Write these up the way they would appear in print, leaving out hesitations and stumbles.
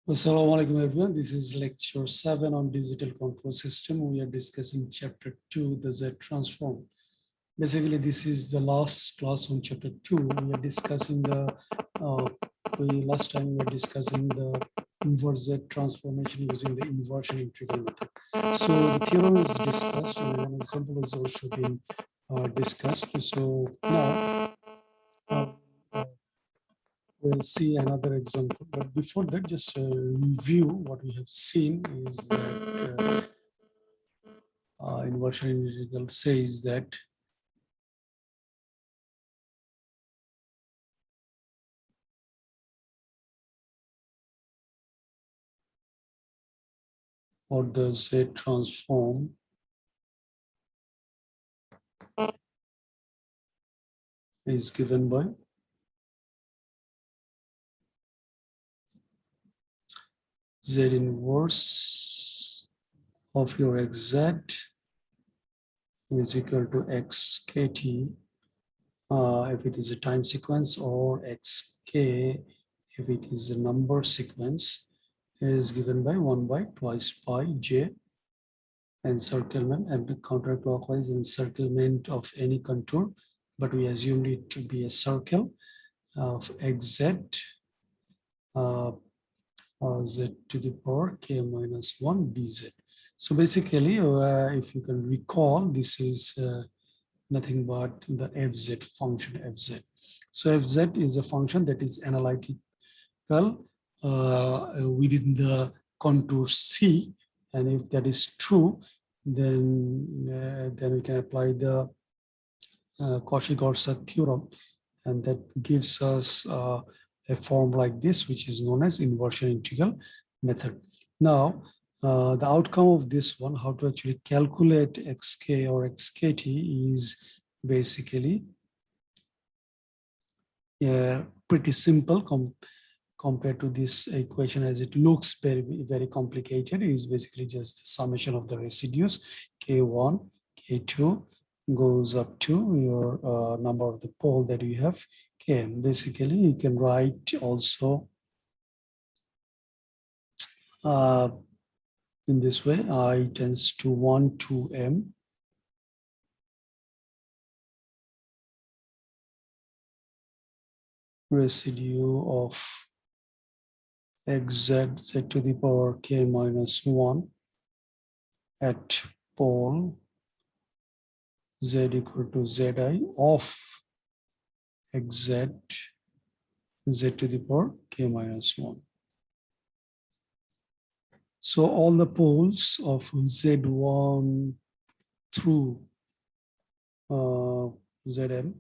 Assalamu alaikum everyone. This is lecture 7 on digital control system. We are discussing chapter 2, the Z transform. Basically, this is the last class on chapter 2. We are discussing last time we were discussing the inverse Z transformation using the inversion integral method. So the theorem is discussed and an example is also being discussed. So now we'll see another example. But before that, just review what we have seen is that inversion integral says that or the Z transform is given by Z inverse of your XZ is equal to XKT if it is a time sequence, or XK if it is a number sequence, is given by 1 by twice pi J encirclement and counterclockwise encirclement of any contour, but we assumed it to be a circle of XZ Z to the power K minus 1 dz. So basically, if you can recall, this is nothing but the fz function fz. So fz is a function that is analytical within the contour C, and if that is true, then we can apply the Cauchy-Garcia theorem, and that gives us a form like this, which is known as inversion integral method. Now, the outcome of this one, how to actually calculate xk or xkt, is basically pretty simple compared to this equation, as it looks very complicated. It is basically just the summation of the residues k1, k2 goes up to your number of the pole that you have k. Basically, you can write also in this way: I tends to 1 to m residue of xz z to the power k minus 1 at pole z equal to zi of xz z to the power k minus 1. So all the poles of z1 through zm,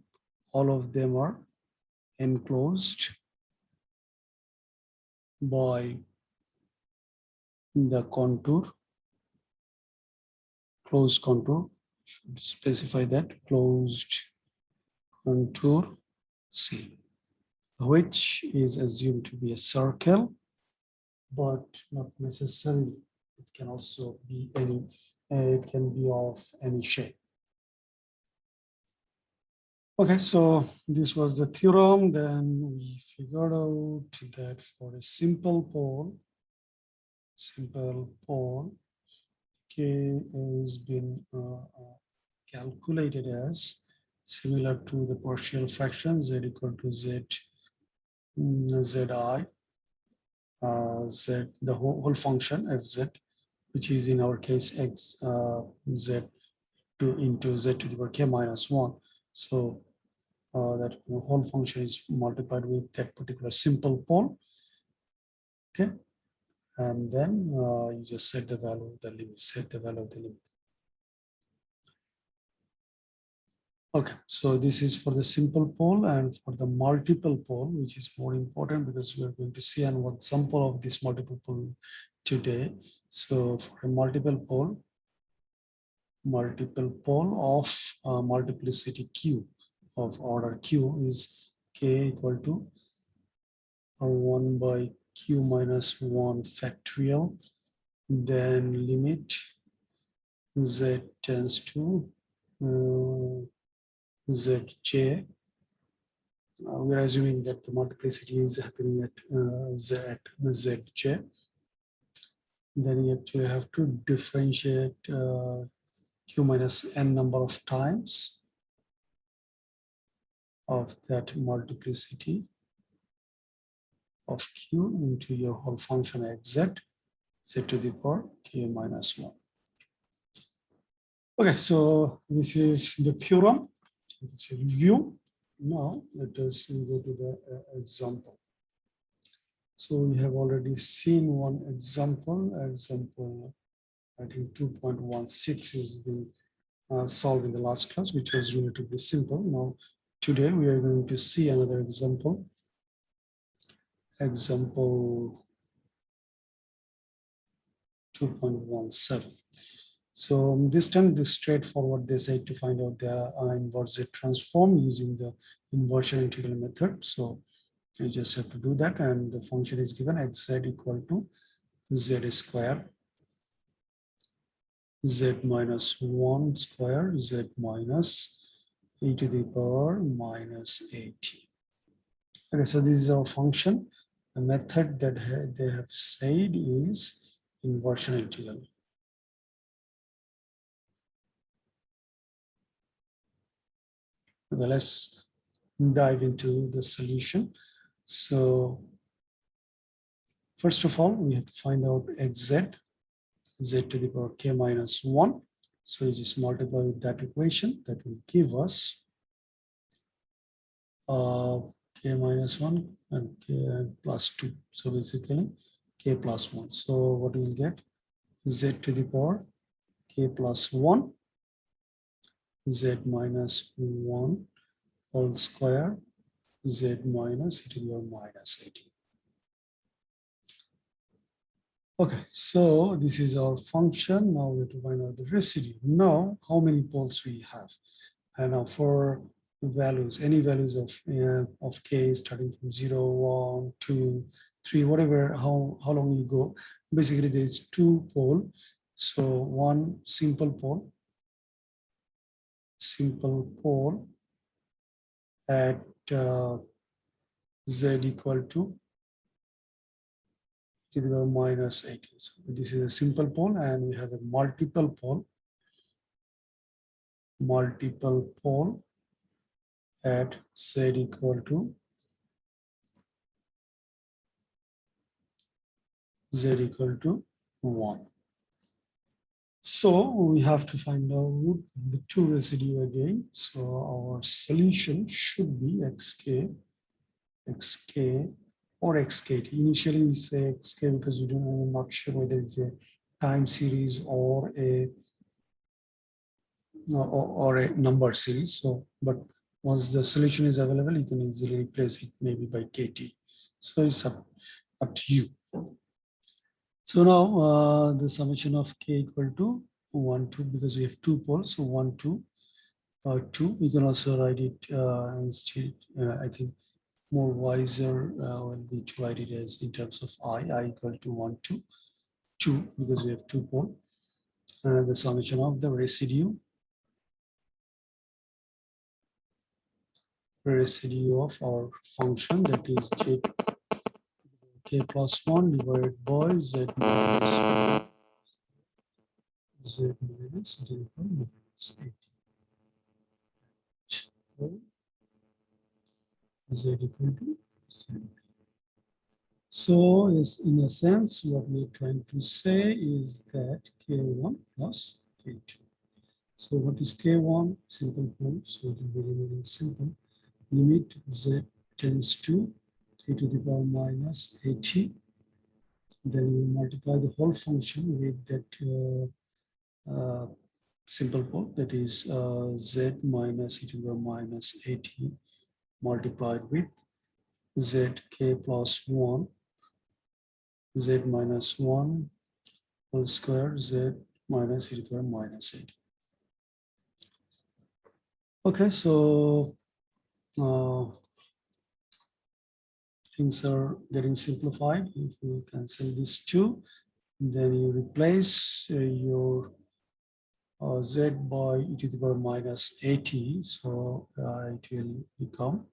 all of them are enclosed by the contour, closed contour, should specify that, closed contour C, which is assumed to be a circle, but not necessarily. It can also be any, it can be of any shape. Okay, so this was the theorem. Then we figured out that for a simple pole, K has been calculated as similar to the partial fraction z equal to z zi z, the whole function fz, which is in our case x z into z to the power k minus 1. So that whole function is multiplied with that particular simple pole. Okay, and then you just set the value of the limit, Okay, so this is for the simple pole, and for the multiple pole, which is more important because we are going to see an example of this multiple pole today. So for a multiple pole of multiplicity q of order q is k equal to 1 by q minus 1 factorial, then limit z tends to zj we are assuming that the multiplicity is happening at zj. Then you actually have to differentiate q minus n number of times of that multiplicity of q into your whole function xz, z to the power k minus 1. Okay, so this is the theorem. It's a review. Now let us go to the example. So we have already seen one example. Example, I think 2.16 is been solved in the last class, which was relatively simple. Now, today we are going to see another example. Example 2.17. So this time, this straightforward, they say to find out the inverse Z transform using the inversion integral method. So you just have to do that, and the function is given xz equal to z square, z minus 1 square, z minus e to the power minus 80. Okay, so this is our function. The method that they have said is inversion integral. Okay, let's dive into the solution. So first of all, we have to find out xz, z to the power k minus 1. So you just multiply with that equation. That will give us k minus 1 and k plus 2. So basically k plus 1. So what we will get? Z to the power k plus 1, z minus 1 whole square, z minus e to the power minus 80. Okay, so this is our function. Now we have to find out the residue. Now, how many poles we have? And now for values, any values of k starting from 0, 1, 2, 3, whatever, how long you go. Basically, there is 2 pole. So one simple pole at z equal to the power minus 80. So this is a simple pole, and we have a multiple pole at z equal to 1. So we have to find out the 2 residue again. So our solution should be xk or xkt. Initially we say xk because we're not sure whether it's a time series or a number series. So, but once the solution is available, you can easily replace it maybe by kt. So it's up to you. So now the summation of k equal to 1, 2, because we have 2 poles, so 1, 2, 2. We can also write it instead, I think more wiser will be to write it as in terms of I equal to 1, 2, 2, because we have 2 poles. The summation of the residue of our function, that is k plus 1 divided by z minus z minus 80. Z equal to 0. So is in a sense, what we're trying to say is that k1 plus k2. So what is k1? Simple form, so it will be remaining simple. Limit z tends to 3 to the power minus 80. Then you multiply the whole function with that simple pole, that is z minus e to the power minus 80 multiplied with zk plus 1, z minus 1 whole square, z minus e to the power minus 80. Okay, so things are getting simplified. If you cancel these 2, then you replace your z by e to the power minus 80. So it will become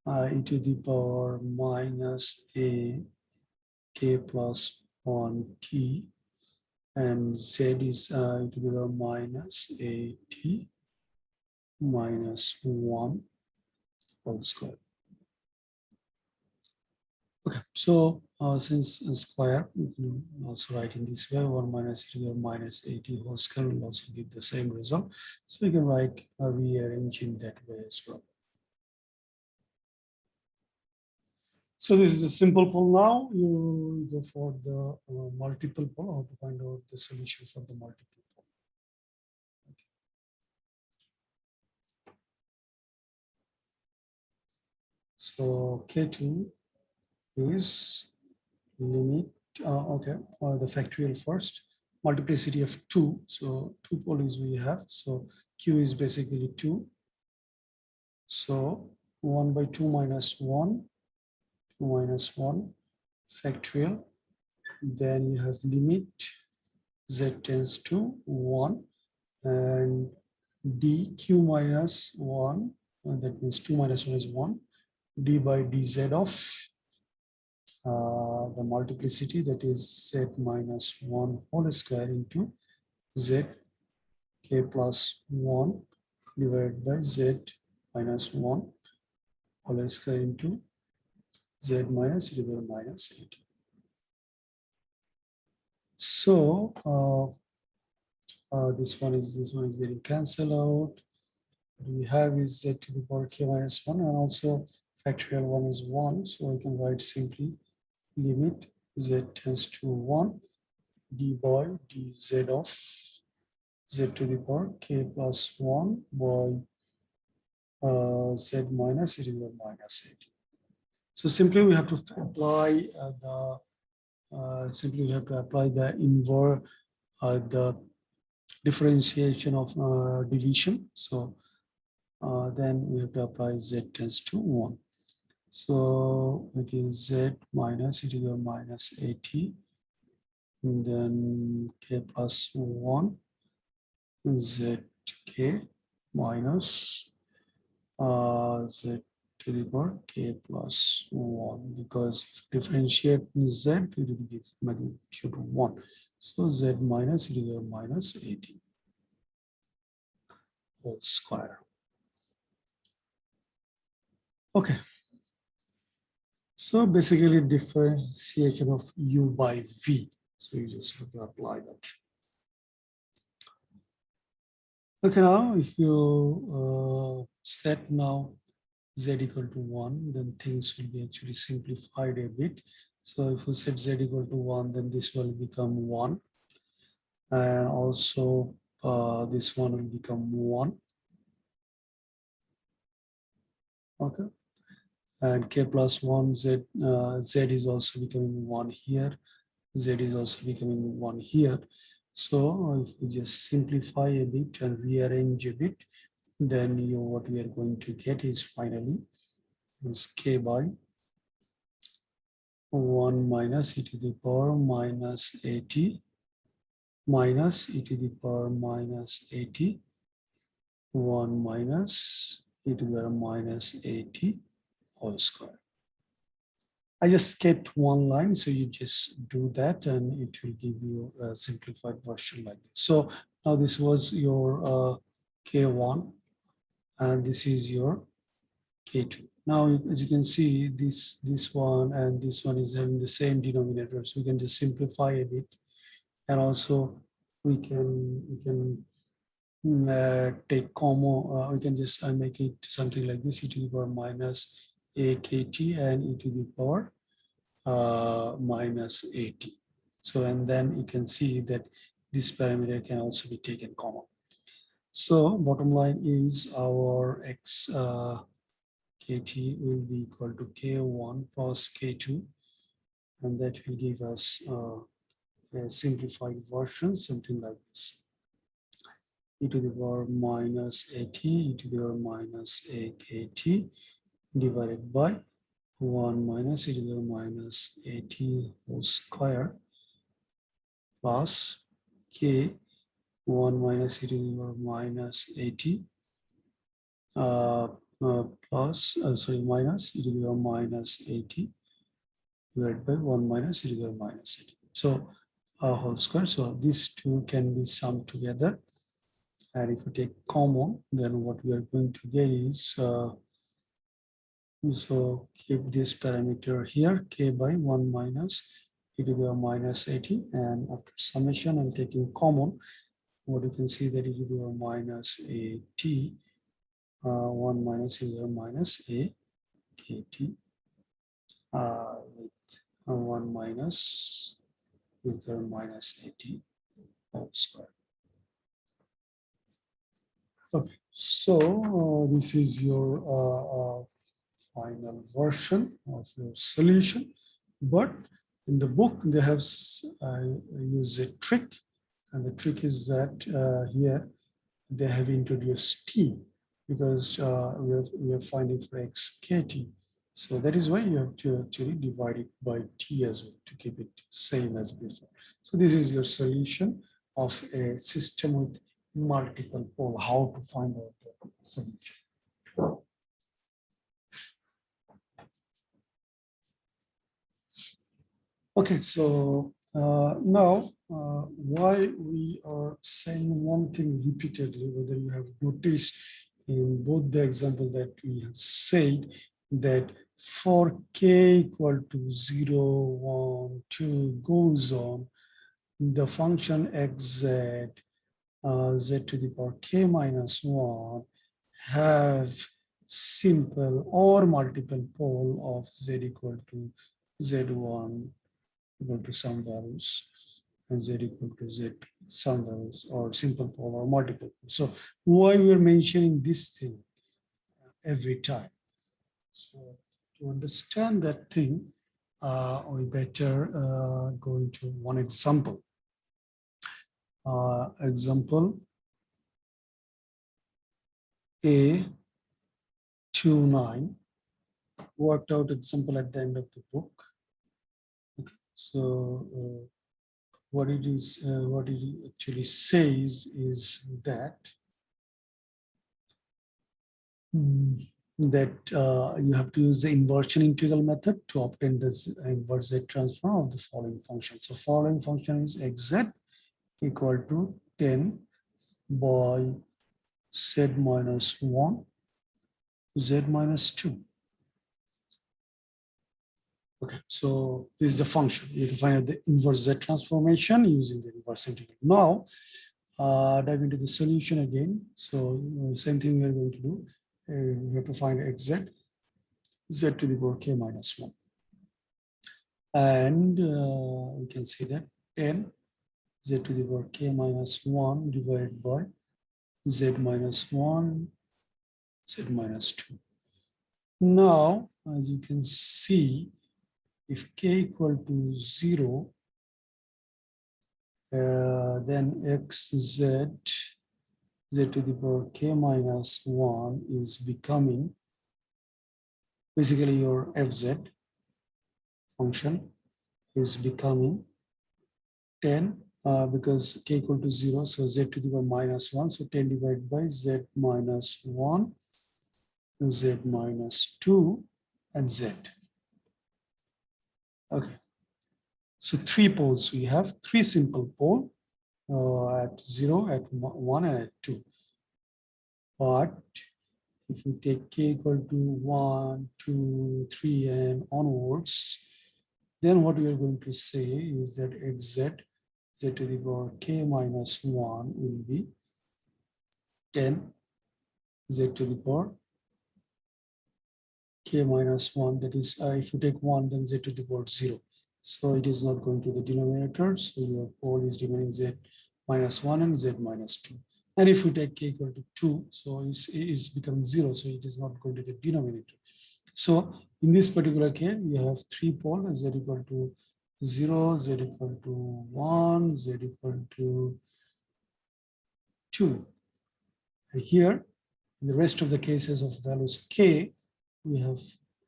e to the power minus a k plus 1 t, and z is e to the power minus a t minus 1 whole square. Okay, so since square, we can also write in this way: 1 minus e to the power minus a t whole square will also give the same result. So you can write rearrange in that way as well. So this is a simple poll now. You go for the multiple poll, how to find out the solution for the multiple poll. Okay. So K2 is limit, okay, the factorial first, multiplicity of 2. So 2 polys we have. So Q is basically 2. So 1 by 2 minus 1, 2 minus 1 factorial. Then you have limit z tends to 1 and dq minus 1, that means 2 minus 1 is 1, d by dz of the multiplicity, that is z minus 1 whole square into z k plus 1 divided by z minus 1 whole square into z minus e to the power minus 8. So this one is getting cancelled out. What we have is z to the power k minus 1, and also factorial 1 is 1. So I can write simply limit z tends to 1 d by dz of z to the power k plus 1 by z minus e to the power minus 8. So simply we have to apply the inverse, the differentiation of division. So then we have to apply z tends to 1. So it is z minus e to the power minus 80, and then k plus 1 zk minus z to the power k plus 1, because if differentiate z, it will give magnitude 1. So z minus e to the power minus 80 whole square. Okay. So basically differentiation of u by v. So you just have to apply that. Okay, now if you set now z equal to 1, then things will be actually simplified a bit. So if you set z equal to 1, then this will become 1. And also this one will become 1. Okay. And k plus 1, z is also becoming 1 here. Z is also becoming 1 here. So if we just simplify a bit and rearrange a bit, then what we are going to get is finally is k by 1 minus e to the power minus 80 minus e to the power minus 80, 1 minus e to the power minus 80 whole square. I just skipped one line, so you just do that and it will give you a simplified version like this. So now this was your K1 and this is your K2. Now, as you can see, this one and this one is having the same denominator, so we can just simplify a bit, and also we can take common. We can just make it something like this: e to the power minus akt and e to the power minus 80. So, and then you can see that this parameter can also be taken common. So bottom line is our x kt will be equal to k1 plus k2, and that will give us a simplified version, something like this: e to the power minus 80 e to the power minus akt divided by 1 minus e to the power minus 80 whole square plus k 1 minus e to the power minus 80 minus e to the power minus 80 divided by 1 minus e to the power minus 80. So whole square. So these two can be summed together. And if you take common, then what we are going to get is, so keep this parameter here, k by 1 minus e to the power minus 80. And after summation and taking common, what you can see that e to the power minus 80, 1 minus e to the power minus a kt with 1 minus e to the power minus 80 whole square. Okay, so this is your final version of your solution. But in the book, they have used a trick, and the trick is that here they have introduced t, because we are finding for x kt. So that is why you have to actually divide it by t as well to keep it same as before. So this is your solution of a system with multiple pole, how to find out the solution. Okay, so now why we are saying one thing repeatedly, whether you have noticed in both the example that we have said that for k equal to 0, 1, 2 goes on, the function xz z to the power k minus 1 have simple or multiple pole of z equal to z1 equal to some values and z equal to z some values, or simple pole or multiple pole. So why we are mentioning this thing every time? So to understand that thing, we better go into one example. Example A29, worked out example at the end of the book. Okay, so what it is, what it actually says is that you have to use the inversion integral method to obtain this inverse z transform of the following function. So following function is xz equal to 10 by z minus 1, z minus 2. Okay, so this is the function. You have to find out the inverse z transformation using the inverse integral. Now, dive into the solution again. So same thing we are going to do. We have to find xz, z to the power k minus 1. And we can say that 10 z to the power k minus 1 divided by z minus 1, z minus 2. Now, as you can see, if k equal to 0, then xz z to the power k minus 1 is becoming basically your fz function is becoming 10 because k equal to 0, so z to the power minus 1, so 10 divided by z minus 1, z minus 2, and z. Okay, so 3 poles. We have 3 simple pole at 0, at 1, and at 2. But if you take k equal to 1, 2, 3, and onwards, then what we are going to say is that xz z to the power k minus 1 will be 10 z to the power k minus 1. That is, if you take 1, then z to the power 0. So it is not going to the denominator. So your pole is remaining z minus 1 and z minus 2. And if you take k equal to 2, so it's becoming 0. So it is not going to the denominator. So in this particular case, we have 3 poles, z equal to 0, z equal to 1, z equal to 2. And here, in the rest of the cases of values k, we have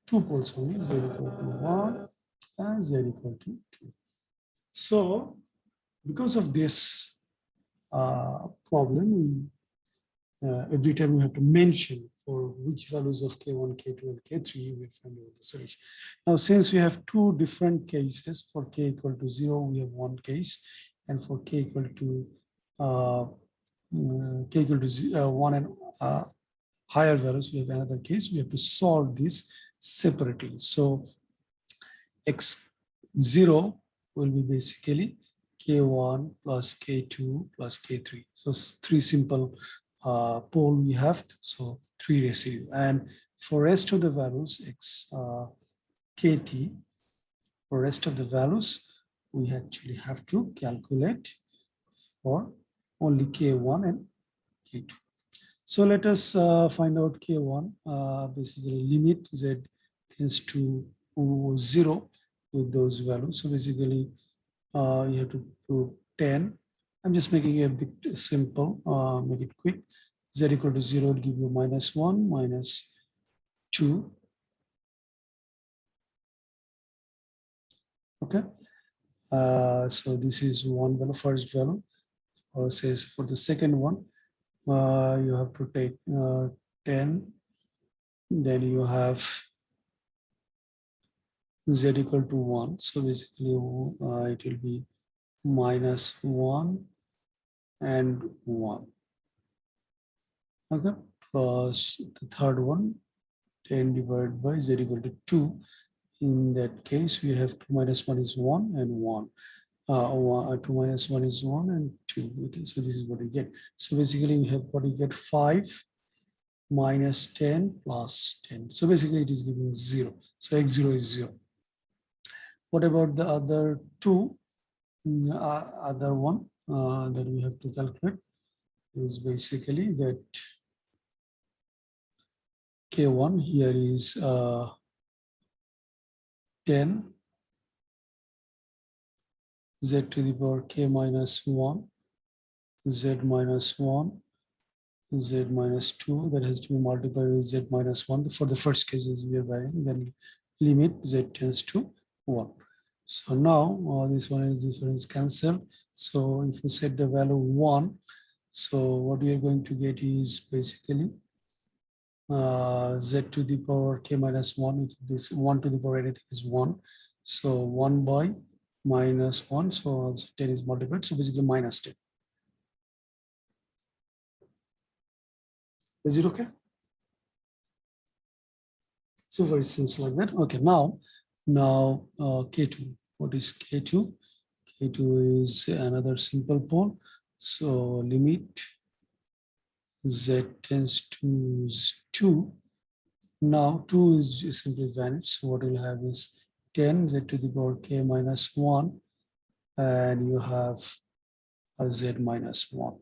2 poles only, z equal to 1 and z equal to 2. So because of this problem, every time we have to mention for which values of K1, K2, and K3, we find out the solution. Now, since we have two different cases, for K equal to 0, we have one case, and for K equal to K equal to 1 and higher values, we have another case. We have to solve this separately. So X0 will be basically K1 plus K2 plus K3. So three simple pole we have, so three residue. And for rest of the values, KT, for rest of the values, we actually have to calculate for only K1 and K2. So let us find out K1, basically limit Z tends to 0 with those values. So basically you have to put 10. I'm just making it a bit simple, make it quick. Z equal to 0 will give you -1, -2. Okay. So this is one value, first value. Or says for the second one, you have to take 10. Then you have Z equal to 1. So basically it will be -1 and 1. Okay, plus the third one, 10 divided by Z equal to 2. In that case, we have 2 minus 1 is 1 and 1. 2 minus 1 is 1 and 2. Okay, so this is what we get. So basically, we have what we get 5 minus 10 plus 10. So basically, it is giving 0. So X0 is 0. What about the other two? Other one that we have to calculate is basically that K1 here is 10 Z to the power K minus 1, Z minus 1, Z minus 2, that has to be multiplied with Z minus 1. For the first cases we are buying, then limit Z tends to 1. So now this one is cancelled. So if you set the value 1, so what we are going to get is basically Z to the power K minus 1. This 1 to the power anything is 1. So 1 by -1. So 10 is multiplied. So basically -10. Is it okay? So very simple like that. Okay, now K2. What is K2? K2 is another simple pole. So limit Z tends to 2. Now 2 is simply vanished. So what we'll have is 10 Z to the power K minus 1. And you have a Z minus 1.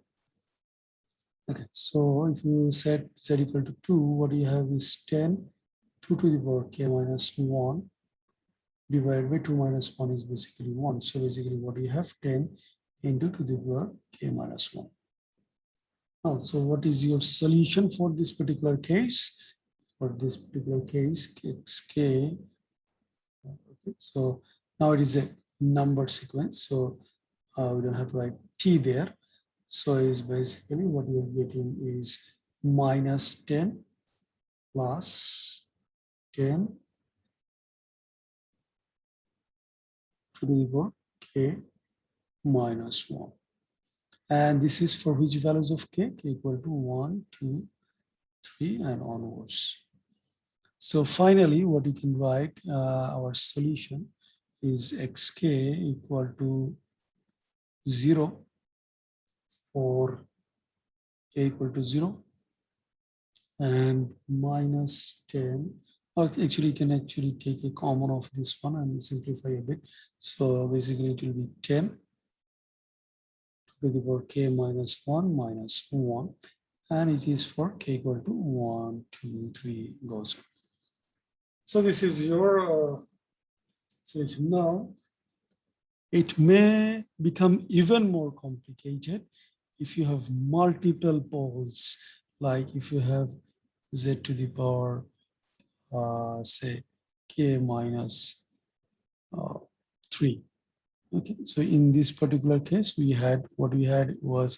Okay, so if you set Z equal to 2, what you have is 10, 2 to the power K minus 1 divided by 2 minus 1 is basically 1. So basically what you have 10 into 2 to the power K minus 1. Now, so what is your solution for this particular case? For this particular case, it's K. Okay, so now it is a numbered sequence. So we don't have to write T there. So is basically what we are getting is -10 plus 10 to the power K minus 1. And this is for which values of K? K equal to 1, 2, 3, and onwards. So finally, what you can write, our solution is xk equal to 0 for K equal to 0 and -10. Or actually, you can actually take a common of this one and simplify a bit. So basically, it will be 10 to the power K minus 1 minus 1. And it is for K equal to 1, 2, 3 goes on. So this is your solution. Now, it may become even more complicated if you have multiple poles, like if you have Z to the power, say, K minus 3. Okay, so in this particular case, what we had was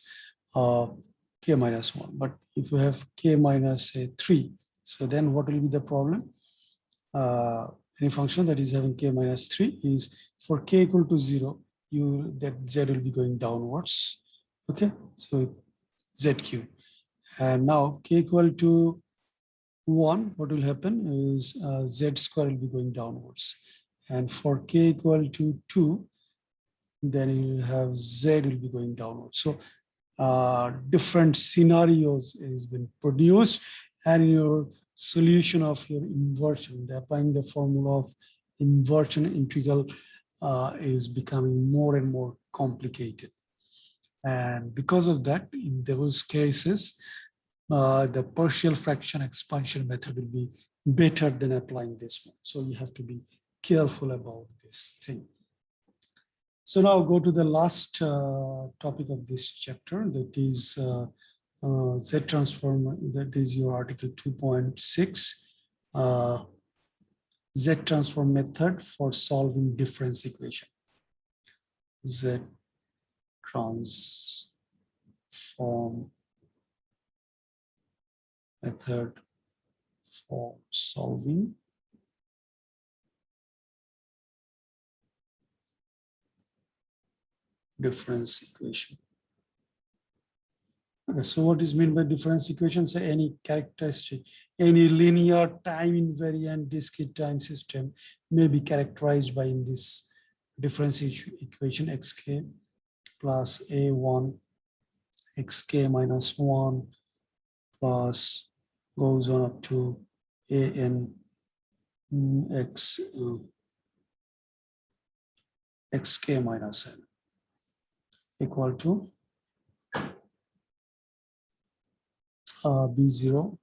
K minus 1. But if you have k minus 3, so then what will be the problem? Any function that is having k minus 3 is for k equal to 0, that z will be going downwards. Okay, so zq. And now k equal to 1, what will happen is z square will be going downwards. And for k equal to 2, then you will have z will be going downwards. So different scenarios has been produced, and your solution of your inversion, applying the formula of inversion integral is becoming more and more complicated. And because of that, in those cases, the partial fraction expansion method will be better than applying this one. So you have to be careful about this thing. So now go to the last topic of this chapter, that is Z transform, that is your article 2.6, Z transform method for solving difference equation. Z transform method for solving difference equation. Okay, so what is meant by difference equation? Say any characteristic, any linear time invariant discrete time system may be characterized by, in this difference equation, xk plus a1 xk minus 1 plus goes on up to an x xk minus n equal to b0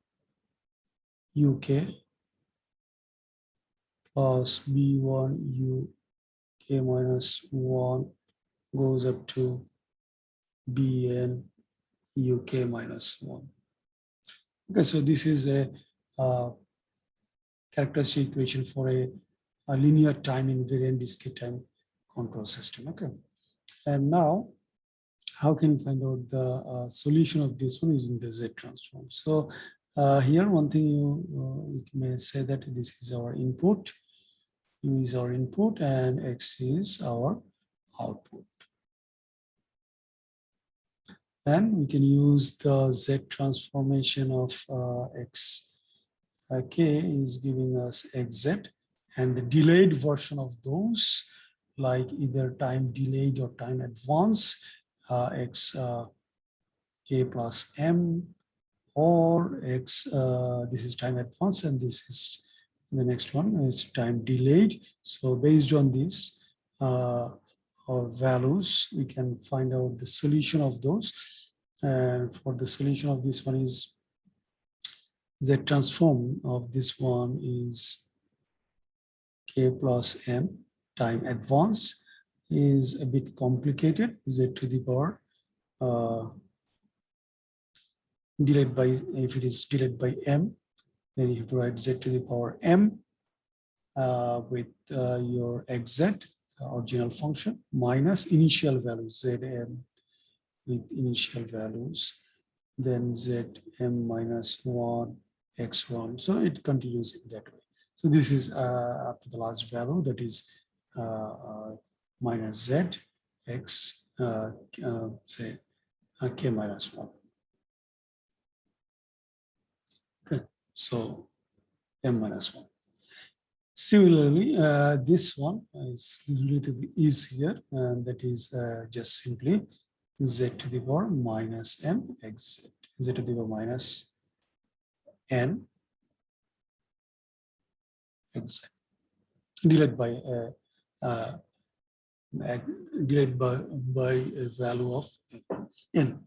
uk plus b1 uk minus 1 goes up to bn uk minus 1. Okay, so this is a characteristic equation for a linear time invariant discrete time control system. Okay, and now how can you find out the solution of this one using the Z transform? So here one thing you may say that this is our input, U is our input, and X is our output. And we can use the Z transformation of X. K is giving us XZ, and the delayed version of those, like either time delayed or time advance, X K plus M, or X, this is time advance, and this is the next one is time delayed. So based on this our values, we can find out the solution of those. And for the solution of this one is Z transform of this one is K plus M time advance is a bit complicated. Z to the power delayed by, if it is delayed by M, then you have to write Z to the power M with your XZ, original function, minus initial values Zm with initial values, then Zm minus 1 x1. So it continues in that way. So this is up to the last value, that is minus Z x say k minus 1. Okay, so m minus 1. Similarly, this one is relatively easier, and that is just simply Z to the power minus m x z to the power minus n x divided by a value of n.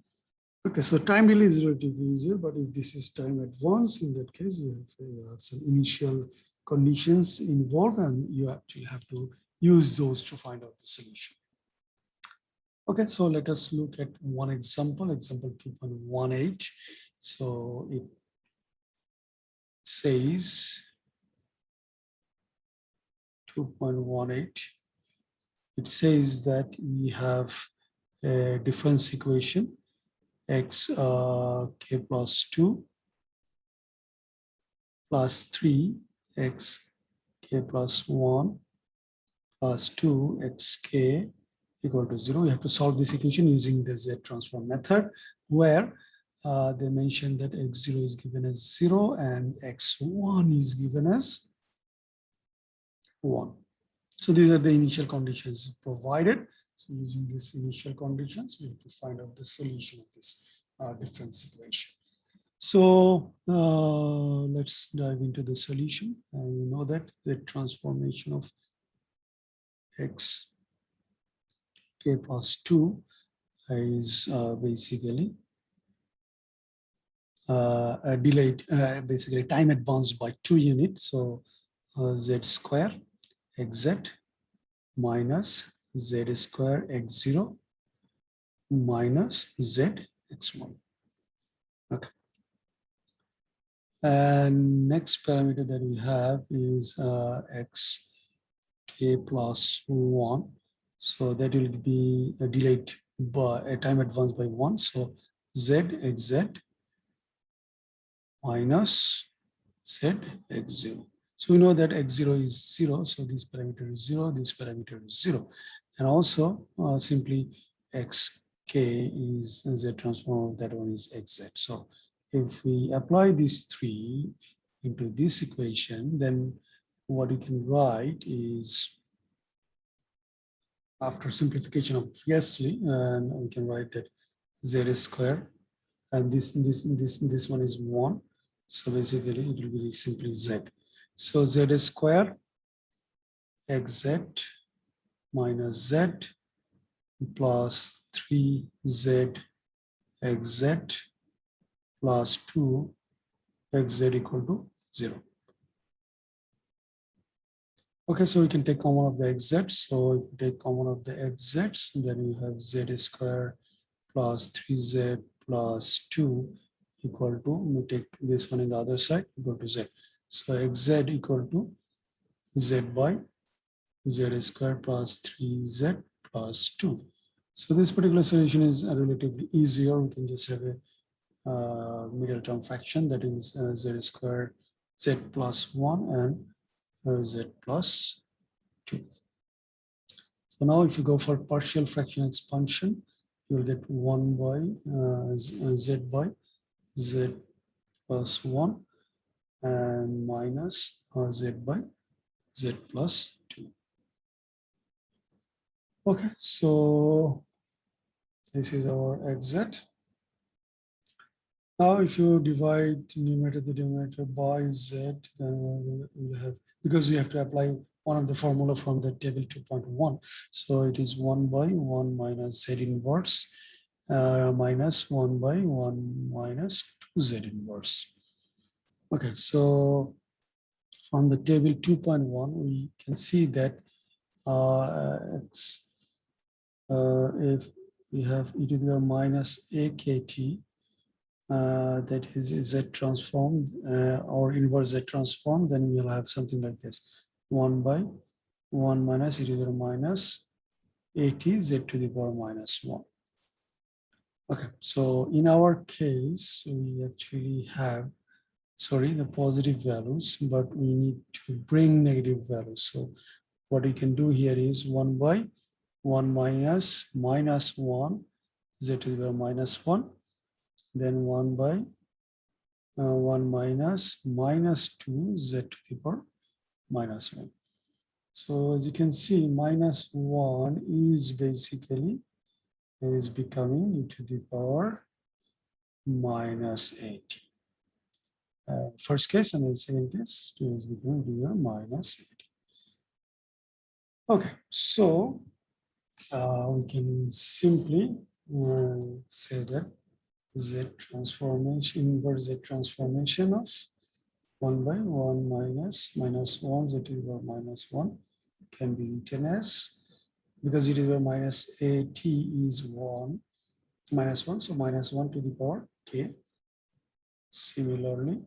Okay, so time delay is relatively easier, but if this is time advance, in that case you have some initial conditions involved, and you actually have to use those to find out the solution. Okay, so let us look at one example, example 2.18. So it says 2.18. It says that we have a difference equation x k plus 2 plus 3 x k plus 1 plus 2 xk equal to 0. You have to solve this equation using the Z transform method, where they mentioned that x0 is given as 0 and x1 is given as 1. So these are the initial conditions provided. So using these initial conditions, we have to find out the solution of this difference equation. So let's dive into the solution. We know that the transformation of x k plus 2 is basically delayed, basically time advanced by 2 units. So z square xz minus z square x0 minus z x1. Okay. And next parameter that we have is x k plus 1. So that will be delayed by a time advanced by 1. So z xz minus z x0. So we know that x0 is 0. So this parameter is 0. This parameter is 0. And also simply xk is z transform of that one is xz. So if we apply these three into this equation, then what you can write is, after simplification obviously, and we can write that z square, and this one is 1. So basically it will be simply z. So z square xz minus z plus 3z xz plus 2 xz equal to 0. Okay, so we can take common of the xz. So if we take common of the xz, then we have z square plus 3z plus 2 equal to, we take this one in the other side, equal to z. So xz equal to z by z square plus 3z plus 2. So this particular solution is relatively easier. We can just have a middle term fraction, that is z square z plus 1 and z plus 2. So now if you go for partial fraction expansion, you will get 1 by z by z plus 1 and minus z by z plus 2. Okay, so this is our xz. Now if you divide numerator to denominator by z, then we'll have, because we have to apply one of the formula from the table 2.1. So it is 1 by 1 minus z inverse minus 1 by 1 minus 2z inverse. Okay, so from the table 2.1, we can see that if we have e to the power minus akt, that is z transformed or inverse z transform, then we'll have something like this: 1 by 1 minus e to the power minus at z to the power minus 1. Okay, so in our case, we actually have, sorry, the positive values, but we need to bring negative values. So what we can do here is 1 by 1 minus minus 1 z to the power minus 1, then 1 by 1 minus minus 2 z to the power minus 1. So as you can see, minus 1 is basically is becoming e to the power minus 80. First case, and then second case, 2 is becoming e to the power minus 80. Okay, so we can simply say that z transformation, inverse z transformation of 1 by 1 minus minus 1 z to the power minus 1 can be written as, because e to the power minus at is 1 minus 1, so minus 1 to the power k. Similarly,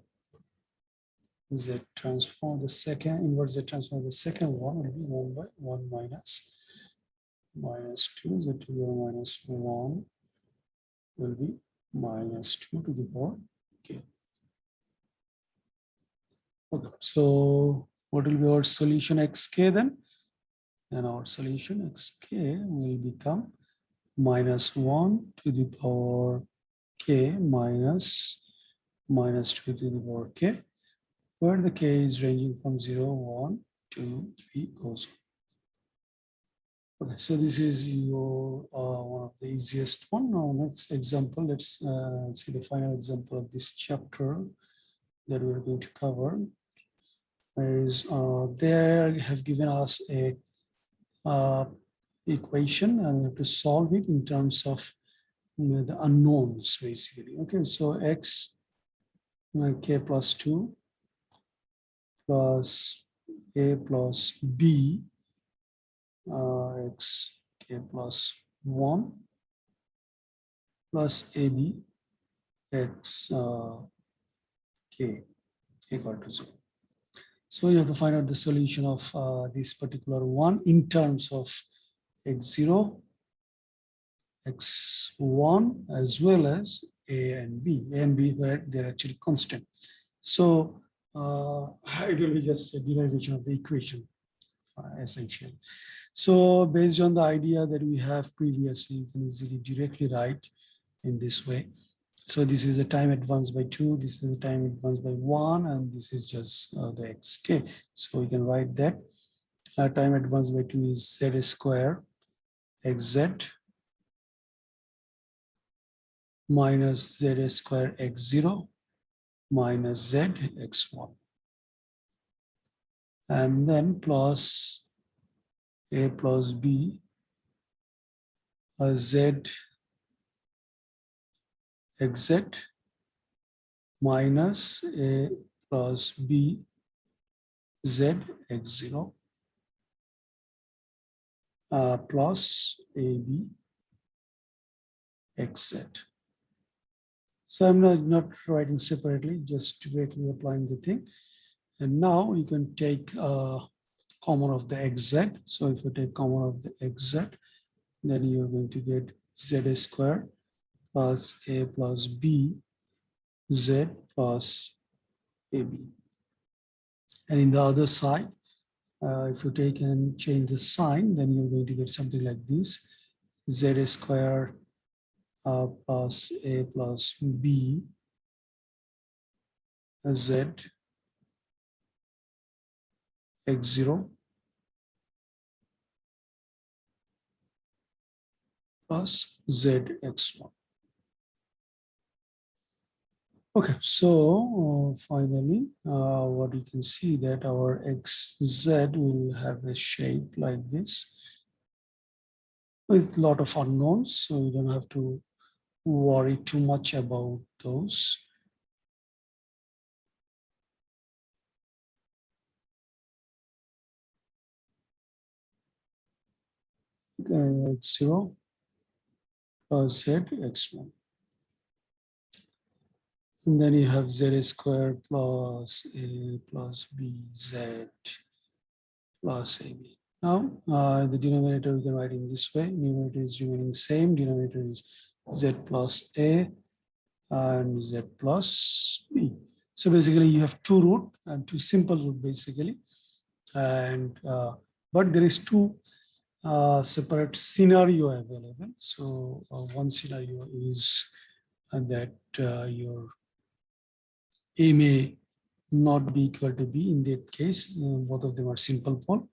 z transform the second, inverse z transform the second one will be 1 by 1 minus 2 z to the power minus 1 will be minus 2 to the power k. Okay, so what will be our solution xk then? And our solution xk will become minus 1 to the power k minus 2 to the power k, where the k is ranging from 0, 1, 2, 3 goes on. Okay, so this is your one of the easiest one. Now next example, let's see the final example of this chapter that we're going to cover. Is they have given us a equation and we have to solve it in terms of the unknowns basically. Okay, so x k plus 2 plus a plus b x k plus 1 plus ab x k equal to 0. So you have to find out the solution of this particular one in terms of x0, x1, as well as a and b where they're actually constant. So it will be just a derivation of the equation essentially. So based on the idea that we have previously, you can easily directly write in this way. So this is a time advanced by 2, this is a time advanced by 1, and this is just the xk. So we can write that time advanced by 2 is z square xz minus z square x0 minus z x1. And then plus a plus b z xz minus a plus b z x0 plus ab xz. So I'm not writing separately, just directly applying the thing. And now you can take common of the xz. So if you take common of the xz, then you're going to get z square plus a plus b z plus ab. And in the other side, if you take and change the sign, then you're going to get something like this: z square plus a plus b z x0 plus z x1. Okay, so finally, what you can see that our xz will have a shape like this with a lot of unknowns, so you don't have to worry too much about those. X0 plus z x1. And then you have z squared plus a plus b z plus ab. Now, the denominator we can write in this way. Numerator is remaining same. Denominator is z plus a and z plus b. So basically, you have two root and two simple root basically, and but there is two separate scenario available. So one scenario is that your a may not be equal to b. In that case, both of them are simple pole.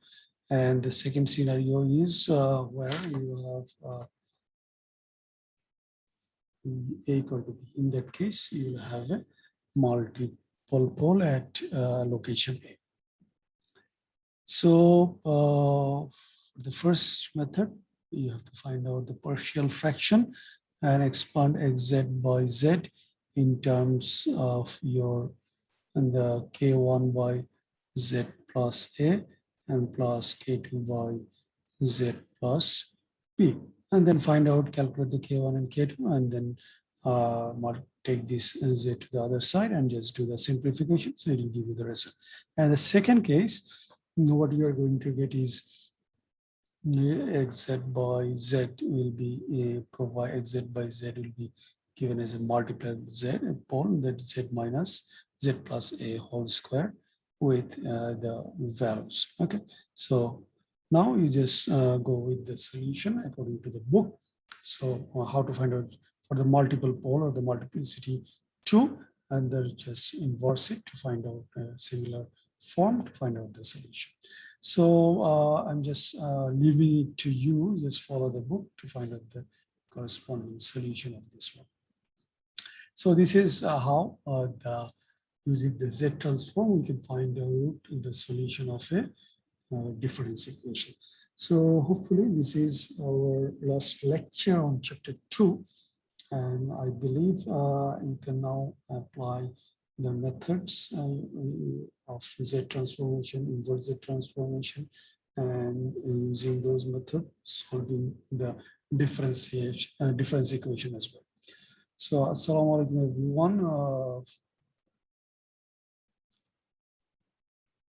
And the second scenario is where you have a equal to b. In that case, you will have a multiple pole at location A. So the first method, you have to find out the partial fraction and expand xz by z in terms of your and the k1 by z plus a and plus k2 by z plus b, and then find out, calculate the k1 and k2, and then take this z to the other side and just do the simplification, so it will give you the result. And the second case, what you are going to get is xz by z will be provide xz by z will be given as a multiplier with z, upon that z minus z plus a whole square with the values. Okay, so now you just go with the solution according to the book. So how to find out for the multiple pole or the multiplicity 2, and then just inverse it to find out a similar form to find out the solution. So I'm just leaving it to you, just follow the book to find out the corresponding solution of this one. So this is how using the Z transform, we can find out the solution of a difference equation. So hopefully this is our last lecture on chapter 2. And I believe you can now apply the methods of Z transformation, inverse Z transformation, and using those methods, solving the difference equation as well. So, assalamu alaikum everyone.